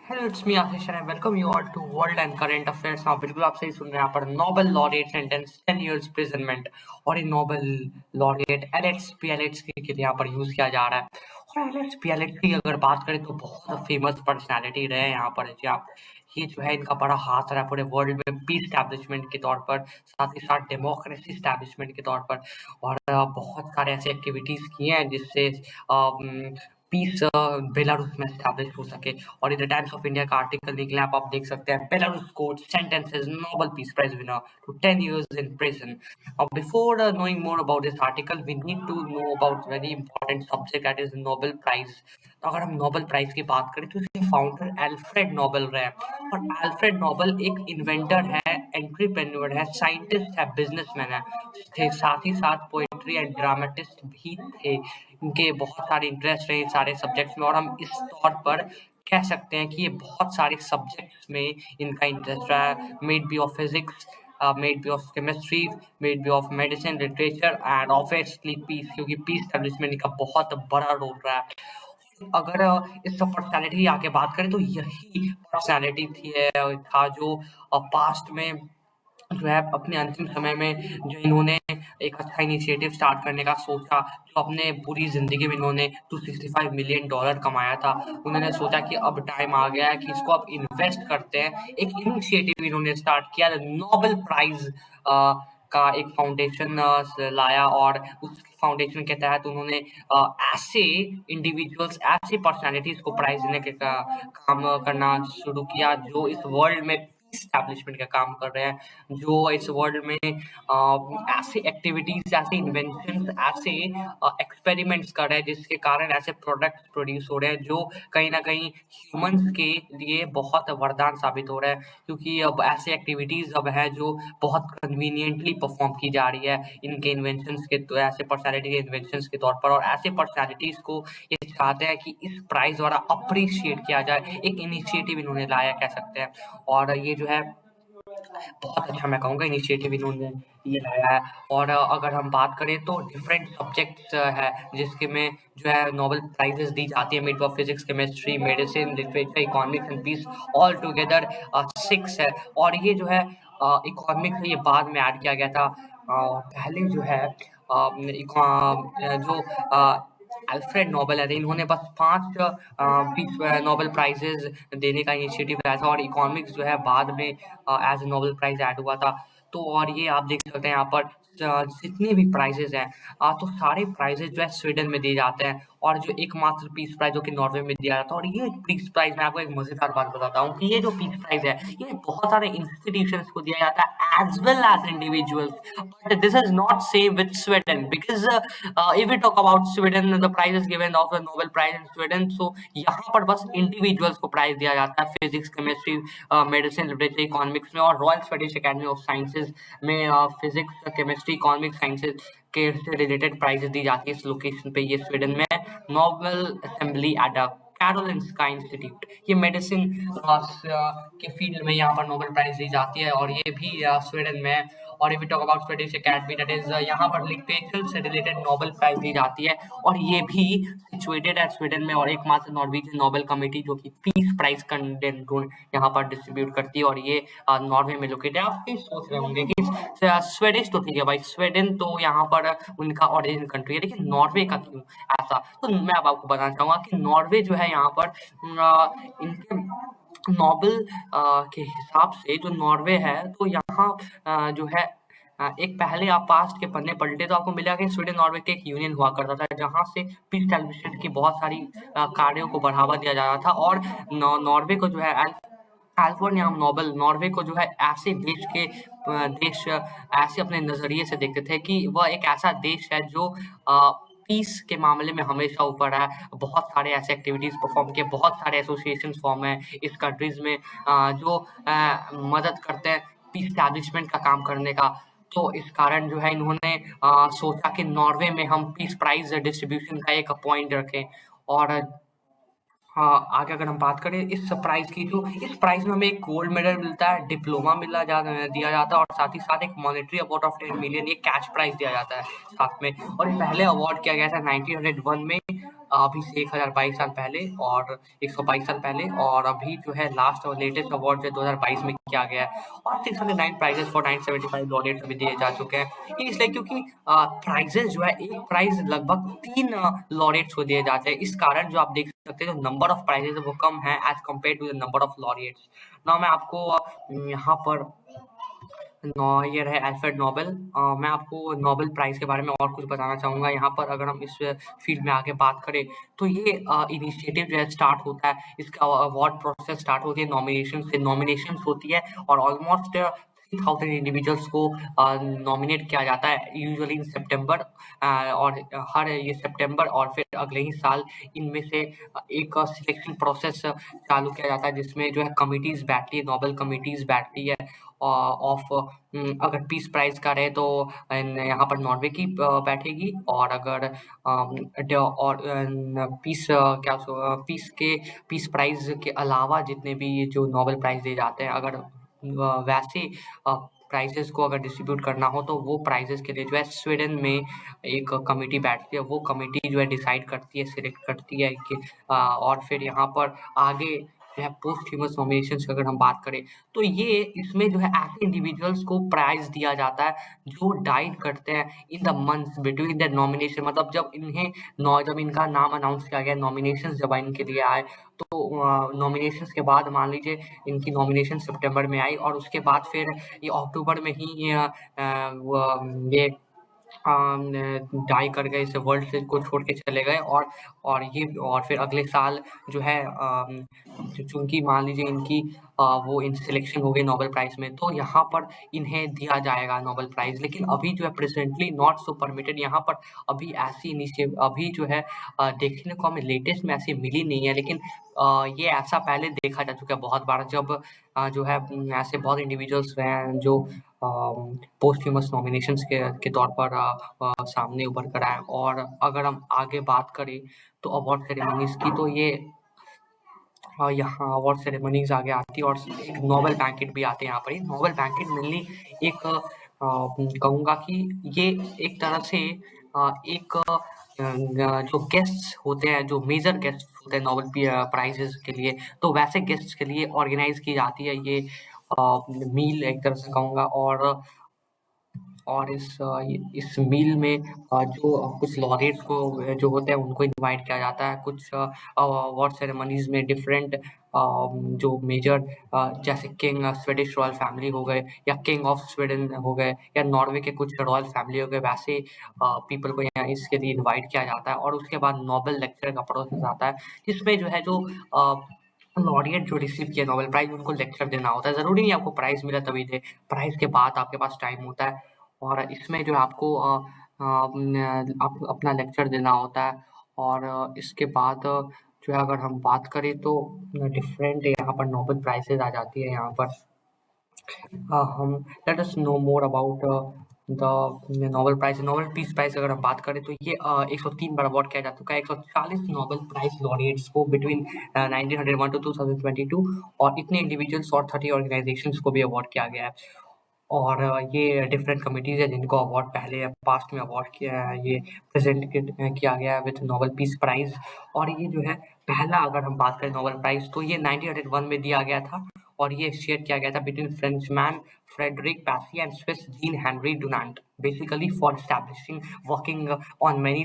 Hello it's me Ashish and I welcome you all to world and current affairs. हाँ बिल्कुल आप सही सुन रहे हैं। यहाँ पर Nobel laureate sentence 10 years prisonment और ये नोबेल लॉरिएट एलेक्स पियालेट्स्की के लिए यहाँ पर यूज किया जा रहा है। और एलेक्स पियालेट्स्की की अगर बात करें तो बहुत फेमस पर्सनालिटी रहे हैं यहाँ पर। जी आप ये जो है इनका बड़ा हाथ रहा है पूरे वर्ल्ड में पीस स्टैब्लिशमेंट के तौर पर, साथ ही साथ डेमोक्रेसी स्टैब्लिशमेंट के तौर पर। और बहुत सारे ऐसे एक्टिविटीज किए हैं जिससे पीस बेलारूस में स्टैब्लिश हो सके। और in the times of India का आर्टिकल निकला है, आप देख सकते हैं Belarus court sentences Nobel Peace Prize winner to 10 years in prison. Before knowing more about this article, we need to know about very important subject that is Nobel Prize. तो अगर हम नोबेल प्राइज की बात करें तो इसके founder Alfred Nobel रहे हैं। और एल्फ्रेड नोबेल एक इन्वेंटर है, एंटरप्रेन्योर है, साइंटिस्ट है, बिजनेसमैन है, साथ ही साथ पोएट्री एंड ड्रामेटिस्ट भी थे। इनके बहुत सारे इंटरेस्ट रहे सारे सब्जेक्ट्स में, और हम इस तौर पर कह सकते हैं कि ये बहुत सारे सब्जेक्ट्स में इनका इंटरेस्ट रहा है। Made be of physics, made be of chemistry, made be of medicine, literature and obviously peace, क्योंकि पीस स्टैब्लिशमेंट का बहुत बड़ा रोल रहा है। अगर इस पर्सनालिटी की आगे बात करें तो यही पर्सनालिटी था जो पास्ट में जो है अपने अंतिम समय में जो इन्होंने एक अच्छा इनिशिएटिव स्टार्ट करने का सोचा। जो अपने पूरी जिंदगी में इन्होंने $265 मिलियन कमाया था, उन्होंने सोचा कि अब टाइम आ गया है कि इसको अब इन्वेस्ट करते हैं। एक इनिशिएटिव इन्होंने स्टार्ट किया, नोबेल प्राइज का एक फाउंडेशन लाया, और उस फाउंडेशन के तहत उन्होंने ऐसे इंडिविजुअल्स, ऐसी पर्सनालिटीज को प्राइज देने के काम करना शुरू किया जो इस वर्ल्ड में एस्टैब्लिशमेंट का काम कर रहे हैं, जो इस वर्ल्ड में ऐसे एक्टिविटीज, ऐसे इन्वेंशंस, ऐसे एक्सपेरिमेंट्स कर रहे हैं जिसके कारण ऐसे प्रोडक्ट्स प्रोड्यूस हो रहे हैं जो कहीं ना कहीं ह्यूमंस के लिए बहुत वरदान साबित हो रहे हैं। क्योंकि अब ऐसे एक्टिविटीज अब है जो बहुत कन्वीनियंटली परफॉर्म की जा रही है इनके इन्वेंशंस के, तो ऐसे पर्सनालिटी के इन्वेंशंस के तौर पर। और ऐसे पर्सनालिटीज को ये चाहते हैं कि इस प्राइज द्वारा अप्रिशिएट किया जाए। एक इनिशिएटिव इन्होंने लाया कह सकते हैं, और ये जो है बहुत अच्छा मैं कहूँगा इनिशिएटिव इन्होंने ये लाया है। और अगर हम बात करें तो डिफरेंट सब्जेक्ट्स है जिसके में जो है नोबेल प्राइजेस दी जाती है, made of physics, chemistry, medicine, literature, economics and peace, all together 6 है। और ये जो है इकोनॉमिक्स है, ये बाद में ऐड किया गया था। पहले जो है जो अल्फ्रेड नोबेल है, इन्होंने बस 5 पीस नोबेल प्राइजेस देने का इनिशिएटिव लाया था, और इकोनॉमिक्स जो है बाद में एज नोबेल प्राइज ऐड हुआ था। तो और ये आप देख सकते हैं यहाँ पर जितने भी प्राइजेस हैं, तो सारे प्राइजेस जो है स्वीडन में दिए जाते हैं, और जो एकमात्र पीस प्राइज जो कि नॉर्वे में दिया जाता है। और ये पीस प्राइज, मैं आपको एक मजेदार बात बताता हूँ कि ये जो पीस प्राइज है ये बहुत सारे इंस्टीट्यूशंस को दिया जाता है as well as individuals, but this is not same with Sweden, because if we talk about Sweden, the prize is given of the Nobel Prize in Sweden, so यहाँ पर बस इंडिविजुअल्स को प्राइज दिया जाता है physics, chemistry, medicine, literature, economics में। और royal Swedish academy of sciences में फिजिक्स, केमिस्ट्री, इकोनॉमिक्स, साइंसेज के से रिलेटेड प्राइजेस दी जाती है इस लोकेशन पे, ये स्वीडन में। Nobel assembly eight Karolinska institute, ये मेडिसिन के फील्ड में यहाँ पर नोबेल प्राइज दी जाती है, और ये भी स्वीडन में है। और if we talk about Swedish academy, that is यहाँ पर लिटरेचर से रिलेटेड नोबेल प्राइज दी जाती है, और ये भी सिचुएटेड है स्वीडन में। और एकमात्र नॉर्वेजियन नोबेल कमेटी जो कि पीस प्राइज कंटेंट यहाँ पर डिस्ट्रीब्यूट करती है, और ये नॉर्वे में लोकेटेड है। आप ये सोच रहे होंगे कि स्वीडिश तो ठीक है भाई, स्वीडन तो यहाँ पर उनका ओरिजिन कंट्री है, लेकिन नॉर्वे का क्यों ऐसा? तो मैं अब आपको बताना चाहूंगा कि नॉर्वे जो है यहाँ पर इनके नोबेल के हिसाब से जो नॉर्वे है, तो यहाँ जो है एक पहले आप पास्ट के पन्ने पलटे तो आपको मिलेगा कि स्वीडन नॉर्वे के एक यूनियन हुआ करता था, जहाँ से पीस स्टैब्लिशमेंट की बहुत सारी कार्यों को बढ़ावा दिया जा रहा था। और नॉर्वे को जो है एल्फ्रेड नोबेल नॉर्वे को जो है ऐसे देश ऐसे अपने नजरिए से देखते थे कि वह एक ऐसा देश है जो पीस के मामले में हमेशा ऊपर है। बहुत सारे ऐसे एक्टिविटीज परफॉर्म किए, बहुत सारे एसोसिएशन फॉर्म है इस कंट्रीज में जो मदद करते हैं पीस स्टैब्लिशमेंट का काम करने का। तो इस कारण जो है इन्होंने सोचा कि नॉर्वे में हम पीस प्राइज डिस्ट्रीब्यूशन का एक पॉइंट रखें। और हाँ, आगे अगर हम बात करें इस प्राइज की, तो इस प्राइज में हमें एक गोल्ड मेडल मिलता है, डिप्लोमा दिया जाता है, और साथ ही साथ एक मॉनेटरी अवार्ड ऑफ 10 मिलियन, एक कैश प्राइज दिया जाता है साथ में। और ये पहले अवार्ड किया गया था 1901 में अभी से 1022 साल पहले और 122 साल पहले, और अभी जो है लास्ट और लेटेस्ट अवार्ड जो 2022 में किया गया है, और 609 प्राइजेस फॉर 975 लॉरेट्स अभी दिए जा चुके हैं। ये इसलिए क्योंकि प्राइजेस जो है, एक प्राइज लगभग 3 लॉरेट्स को दिए जाते हैं। इस कारण जो आप देख सकते हैं, जो नंबर ऑफ प्राइजेस है वो कम है as compare to the number of laureates. Now मैं आपको यहाँ पर ये रहे अल्फ्रेड नोबेल। मैं आपको नोबेल प्राइज़ के बारे में और कुछ बताना चाहूँगा। यहाँ पर अगर हम इस फील्ड में आगे बात करें, तो ये इनिशिएटिव जो है स्टार्ट होता है, इसका अवार्ड प्रोसेस स्टार्ट होती है नॉमिनेशन से। नॉमिनेशंस होती है और ऑलमोस्ट 3000 इंडिविजुअल्स को नॉमिनेट किया जाता है, यूजुअली इन सितंबर, और हर ये सितंबर और फिर अगले ही साल इनमें से एक सिलेक्शन प्रोसेस चालू किया जाता है, जिसमें जो है कमिटीज़ बैठती है, नोबेल कमिटीज़ बैठती है ऑफ। अगर पीस प्राइज़ का रहे तो यहाँ पर नॉर्वे की बैठेगी, और अगर पीस प्राइज़ के अलावा जितने भी जो नोबेल प्राइज़ दिए जाते हैं, अगर वैसे प्राइजेस को अगर डिस्ट्रीब्यूट करना हो, तो वो प्राइजेस के लिए जो है स्वीडन में एक कमेटी बैठती है। वो कमेटी जो है डिसाइड करती है, सिलेक्ट करती है कि और फिर यहाँ पर आगे जो है पोस्टह्यूमस नॉमिनेशंस की अगर हम बात करें, तो ये इसमें जो है ऐसे इंडिविजुअल्स को प्राइज़ दिया जाता है जो डाइड करते हैं in the months between the nomination. मतलब जब इनका नाम अनाउंस किया गया, नॉमिनेशंस जब इनके लिए आए, तो नॉमिनेशंस के बाद मान लीजिए इनकी नॉमिनेशन सितंबर में आई, और उसके बाद फिर ये अक्टूबर में ही ये डाई कर गए, इस वर्ल्ड से को छोड़ के चले गए, और फिर अगले साल जो है चूँकि मान लीजिए इनकी वो इन सिलेक्शन हो गई नोबेल प्राइज़ में, तो यहाँ पर इन्हें दिया जाएगा नोबेल प्राइज़। लेकिन अभी जो है प्रेज़ेंटली नॉट सो परमिटेड, यहाँ पर अभी जो है देखने को हमें लेटेस्ट में ऐसी मिली नहीं है, लेकिन ये ऐसा पहले देखा जा चुका है बहुत बार, जब जो है ऐसे बहुत इंडिविजुअल्स रहे हैं जो पोस्टह्यूमस नॉमिनेशंस के तौर पर सामने उभर कर आए। और अगर हम आगे बात करें तो अवार्ड सेरेमनीज़ की, तो ये यहाँ अवार्ड सेरेमनीज़ आगे आती है, और एक नोबेल बैंकेट भी आते हैं यहाँ पर। ये नोबेल बैंकेट मेनली एक कहूँगा कि ये एक तरह से एक जो गेस्ट्स होते हैं, जो मेजर गेस्ट्स होते हैं नोबेल प्राइजेस के लिए, तो वैसे गेस्ट्स के लिए ऑर्गेनाइज की जाती है ये मील, एक तरह से कहूँगा। और इस मील में जो कुछ लॉरेट्स को जो होते हैं उनको इनवाइट किया जाता है। कुछ अवार्ड सेरेमनीज़ में डिफरेंट जो मेजर जैसे किंग स्वीडिश रॉयल फैमिली हो गए, या किंग ऑफ स्वीडन हो गए, या नॉर्वे के कुछ रॉयल फैमिली हो गए, वैसे पीपल को यहाँ इसके लिए इनवाइट किया जाता है। और उसके बाद नोबेल लेक्चर का प्रोसेस आता है, जिसमें जो है जो लॉरिएट जो रिसीव किया नोबेल प्राइज़, उनको लेक्चर देना होता है। ज़रूरी नहीं आपको प्राइज़ मिला तभी दें, प्राइज़ के बाद आपके पास टाइम होता है, और इसमें जो है आपको अपना लेक्चर देना होता है। और इसके बाद जो है अगर हम बात करें तो डिफरेंट यहाँ पर नोबेल प्राइजेस आ जाती है यहाँ पर। हम let us know more about the Nobel peace prize अगर हम बात करें, तो ये 103 बार अवार्ड किया जा चुका है। 140 नोबेल प्राइज लॉरिएट्स को बिटवीन 1901 टू 2022, और इतने इंडिविजुअल्स और 30 ऑर्गेनाइजेशंस को भी अवार्ड किया गया है। और ये डिफरेंट कमिटीज़ है जिनको अवार्ड पहले पास्ट में अवार्ड किया है, ये प्रेजेंट किया गया है विथ नोबेल पीस प्राइज़। और ये जो है पहला, अगर हम बात करें नोबेल प्राइज़, तो ये 1901 में दिया गया था, और ये शेयर किया गया था between Frenchman Frederic Passy and Swiss Jean Henri Dunant, basically for establishing working on many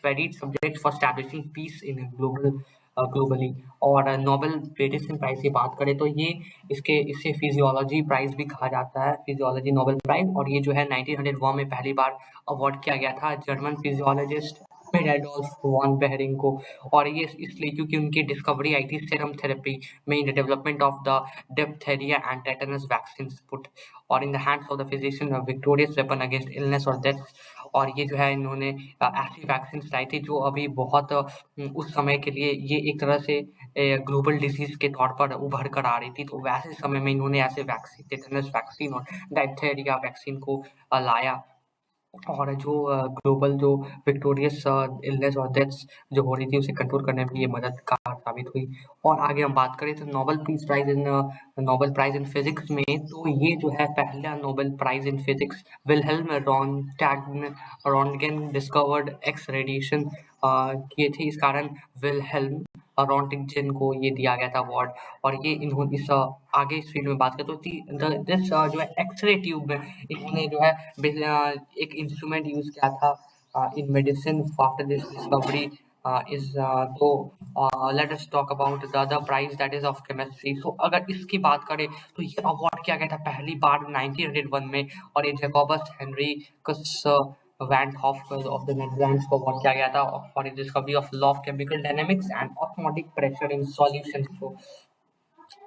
varied subjects for establishing peace in globally. और नोबेल मेडिसिन प्राइज़ की बात करें तो ये इसे फिजियोलॉजी प्राइज़ भी कहा जाता है, फिजियोलॉजी नोबेल प्राइज़। और ये जो है 1901 में पहली बार अवार्ड किया गया था German physiologist Adolf von Behring को। और ये इसलिए क्योंकि उनकी डिस्कवरी आई थी सीरम थेरेपी में, in the development of the diphtheria and tetanus vaccine put और in the hands of the physician victorious weapon against illness और डेथ। और ये जो है इन्होंने ऐसी वैक्सीन लाई थी जो अभी बहुत उस समय के लिए ये एक तरह से ग्लोबल डिजीज के तौर पर उभर कर आ रही थी। तो वैसे समय में इन्होंने ऐसे वैक्सीन, टेटनस वैक्सीन और डिप्थेरिया वैक्सीन को लाया, और जो ग्लोबल जो विक्टोरियस इलनेस और डेथ्स जो हो रही थी उसे कंट्रोल करने में ये मददगार साबित हुई। और आगे हम बात करें तो नोबेल प्राइज इन फिजिक्स में, तो ये जो है पहला Nobel prize in physics Wilhelm Rontgen discovered X radiation किए थे। इस कारण विल्हेल्म रॉन्टिगन को ये दिया गया था अवार्ड। और ये इन्होंने आगे इस फील्ड में बात करें तो दिस जो है एक्सरे ट्यूब में इन्होंने जो है एक इंस्ट्रूमेंट यूज किया था in medicine after this discovery is तो let us talk about the other prize that is of chemistry. So अगर इसकी बात करें तो ये अवार्ड किया गया था पहली बार 1901 में, और ये Jacobus Henricus van Hoff of the Netherlands को अवार्ड किया गया था for the discovery of law of chemical dynamics and osmotic pressure in solutions.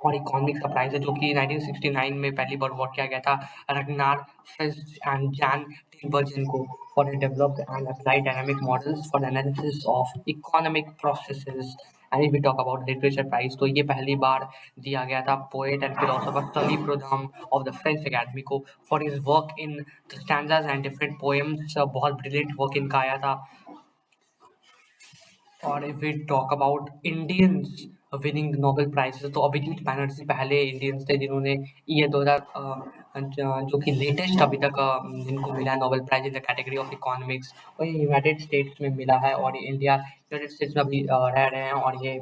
और इकोनॉमिक्स का प्राइज है जो कि 1969 में पहली बार अवार्ड किया गया था Ragnar Frisch and Jan Tinbergen को for developed and applied dynamic models for analysis of economic processes. And if we talk about literature prize तो ये पहली बार दिया गया था poet and philosopher Sully Prudhomme of the French academy को for his work in the stanzas and different poems. बहुत brilliant work इनका आया था। और if we talk about Indians winning Nobel prizes तो अभिजीत बैनर्जी पहले इंडियंस थे जिन्होंने ये 2000 जो कि लेटेस्ट अभी तक जिनको मिला है Nobel prize in the category of economics, और ये यूनाइटेड स्टेट्स में मिला है। और ये यूनाइटेड स्टेट्स में अभी रह रहे हैं और ये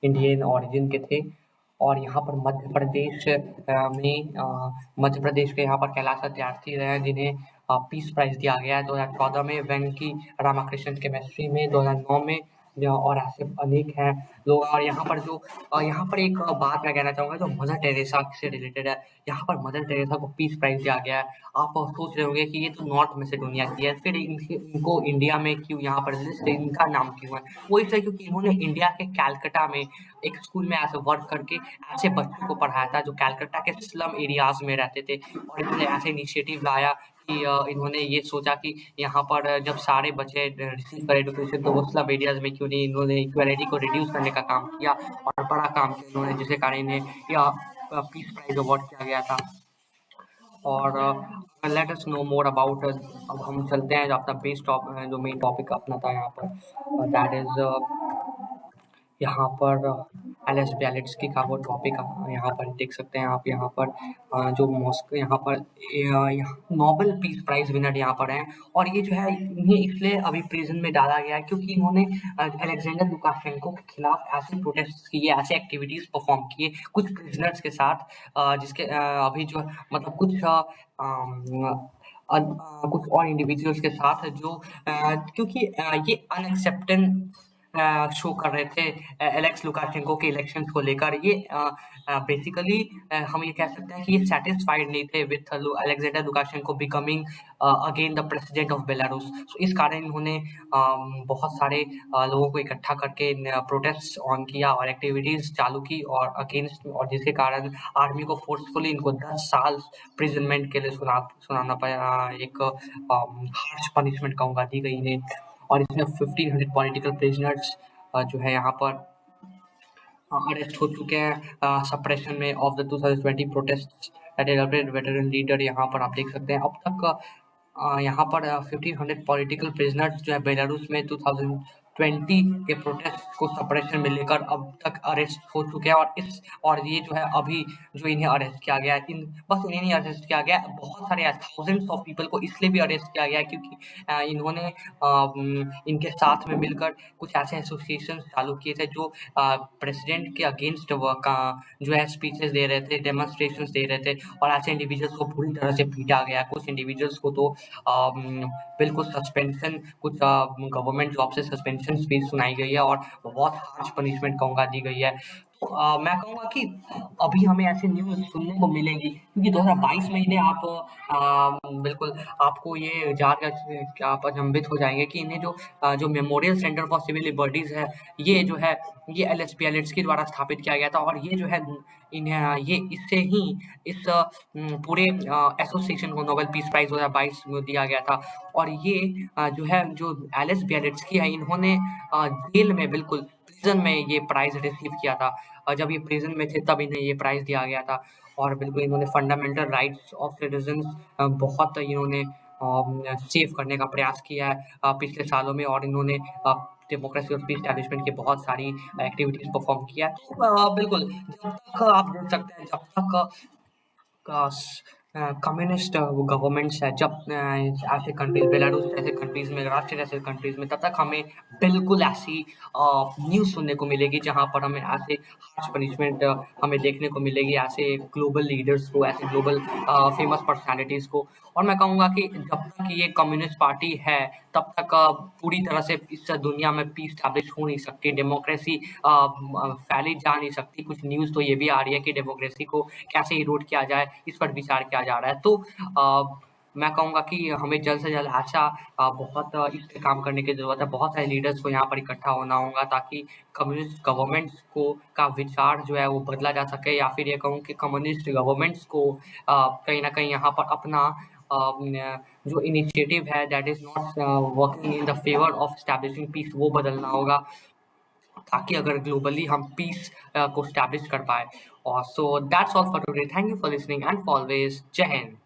इंडियन ओरिजिन के थे। और यहाँ पर मध्य प्रदेश के यहाँ पर कैलाश सत्यार्थी रहे हैं जिन्हें पीस प्राइज दिया गया है 2014 में, वेंकी रामाकृष्णन केमिस्ट्री में 2009 में, और ऐसे अनेक हैं लोग। और यहाँ पर एक बात मैं कहना चाहूँगा जो मदर टेरेसा से रिलेटेड है। यहाँ पर मदर टेरेसा को पीस प्राइज दिया गया है। आप सोच रहे होंगे कि ये तो नॉर्थ मैसेडोनिया की है, फिर इनको इंडिया में क्यों यहाँ पर इनका नाम क्यों है? वो इसलिए क्योंकि इन्होंने इंडिया के कैलकाटा में एक स्कूल में ऐसे वर्क करके ऐसे बच्चों को पढ़ाया था जो कैलकाटा के स्लम एरियाज में रहते थे। और इन्होंने ऐसे इनिशिएटिव लाया कि इन्होंने ये सोचा कि यहाँ पर जब सारे बच्चे रिसीव करें एजुकेशन तो वो स्लम एरियाज में क्यों नहीं। इन्होंने इक्वालिटी को रिड्यूस करने का काम किया और बड़ा काम किया इन्होंने, जिसके कारण इन्हें पीस प्राइज अवार्ड किया गया था। और late us know more about, अब हम चलते हैं जो अपना बेस टॉपिक जो मेन टॉपिक अपना था यहाँ पर, दैट इज यहाँ पर एलेस बियालिट्स्की का वो टॉपिक यहाँ पर देख सकते हैं आप। यहाँ पर जो मॉस्को यहाँ पर नोबेल पीस प्राइज विनर यहाँ पर हैं। और ये जो है इन्हें इसलिए अभी प्रिजन में डाला गया है क्योंकि इन्होंने अलेक्जेंडर लुकाशेंको के खिलाफ ऐसे प्रोटेस्ट किए, ऐसे एक्टिविटीज परफॉर्म किए कुछ प्रिजनर्स के साथ, जिसके अभी जो मतलब कुछ और इंडिविजुअल्स के साथ जो क्योंकि ये अनएक्सेप्टेंस शो कर रहे थे एलेक्स लुकाशेंको के इलेक्शंस को लेकर। ये बेसिकली हम ये कह सकते हैं कि ये सेटिस्फाइड नहीं थे with Alexander Lukashenko becoming again the president of Belarus. So इस कारण इन्होंने बहुत सारे लोगों को इकट्ठा करके प्रोटेस्ट ऑन किया और एक्टिविटीज चालू की और अगेंस्ट, और जिसके कारण आर्मी को फोर्सफुली इनको 10 साल प्रिजनमेंट के लिए सुनाना पाया, एक हार्श पनिशमेंट कहूँगा दी गई इन्हें। और इसमें 1500 पॉलिटिकल प्रिजनर्स जो है यहाँ पर अरेस्ट हो चुके हैं सप्रेशन में of the 2020 protest at veteran leader. यहाँ पर आप देख सकते हैं अब तक यहाँ पर 1500 पॉलिटिकल प्रिजनर्स जो है बेलारूस में 2020 के प्रोटेस्ट को सप्रेशन में लेकर अब तक अरेस्ट हो चुके हैं। और ये जो है अभी जो इन्हें अरेस्ट किया गया है, बस इन्हें नहीं अरेस्ट किया गया, बहुत सारे थाउजेंड्स ऑफ पीपल को इसलिए भी अरेस्ट किया गया है क्योंकि इन्होंने इनके साथ में मिलकर कुछ ऐसे एसोसिएशन चालू किए थे जो प्रेसिडेंट के अगेंस्ट जो है स्पीचेस दे रहे थे, डेमोन्स्ट्रेशंस दे रहे थे। और ऐसे इंडिविजुअल्स को पूरी तरह से पीटा गया। कुछ इंडिविजुअल्स को तो बिल्कुल सस्पेंशन, कुछ गवर्नमेंट जॉब से सस्पेंशन स्पीच सुनाई गई है और बहुत हार्श पनिशमेंट कहूँगा दी गई है। तो मैं कहूँगा कि अभी हमें ऐसी न्यूज़ सुनने को मिलेंगी क्योंकि 2022 में इन्हें आप बिल्कुल आपको ये जानकर आप अचंभित हो जाएंगे कि इन्हें जो memorial centre for civil liberties है ये जो है ये एलेस बियालिट्स्की द्वारा स्थापित किया गया था। और ये जो है इन्हें ये इससे ही इस पूरे एसोसिएशन को नोबेल पीस प्राइज 2022 में दिया गया था। और ये जो है जो एलेस बियालिट्स्की है इन्होंने जेल में बिल्कुल प्रिजन में ये प्राइज रिसीव किया था। जब ये प्रिजन में थे तब इन्हें ये प्राइज दिया गया था। और बिल्कुल इन्होंने फंडामेंटल राइट्स ऑफ सिटीजन्स बहुत इन्होंने सेव करने का प्रयास किया है पिछले सालों में। और इन्होंने डेमोक्रेसी और पीस एस्टैब्लिशमेंट की बहुत सारी एक्टिविटीज परफॉर्म किया है। बिल्कुल, जब तक आप देख सकते हैं, जब तक कम्युनिस्ट वो गवर्नमेंट्स है, जब ऐसे कंट्रीज, बेलारूस जैसे कंट्रीज में, राष्ट्र जैसे कंट्रीज में, तब तक हमें बिल्कुल ऐसी न्यूज़ सुनने को मिलेगी जहाँ पर हमें ऐसे हार्श पनिशमेंट हमें देखने को मिलेगी, ऐसे ग्लोबल लीडर्स को, ऐसे ग्लोबल फेमस पर्सनालिटीज़ को। और मैं कहूँगा कि जब तक ये कम्युनिस्ट पार्टी है, तब तक पूरी तरह से इस दुनिया में पीस स्टैब्लिश हो नहीं सकती, डेमोक्रेसी फैली जा नहीं सकती। कुछ न्यूज़ तो ये भी आ रही है कि डेमोक्रेसी को कैसे इरोड किया जाए, इस पर विचार किया जा रहा है। तो मैं कहूँगा कि हमें जल्द से जल्द ऐसा बहुत इस पे काम करने की ज़रूरत है। बहुत सारे लीडर्स को यहाँ पर इकट्ठा होना होगा ताकि कम्युनिस्ट गवर्नमेंट्स को का विचार जो है वो बदला जा सके, या फिर ये कहूँ कि कम्युनिस्ट गवर्नमेंट्स को कहीं न कहीं यहाँ पर अपना जो इनिशिएटिव है that is not working in the favour of establishing peace, वो बदलना होगा, ताकि अगर ग्लोबली हम पीस को एस्टैब्लिश कर पाए। और so that's all for today. Thank you for listening and always जय हिंद।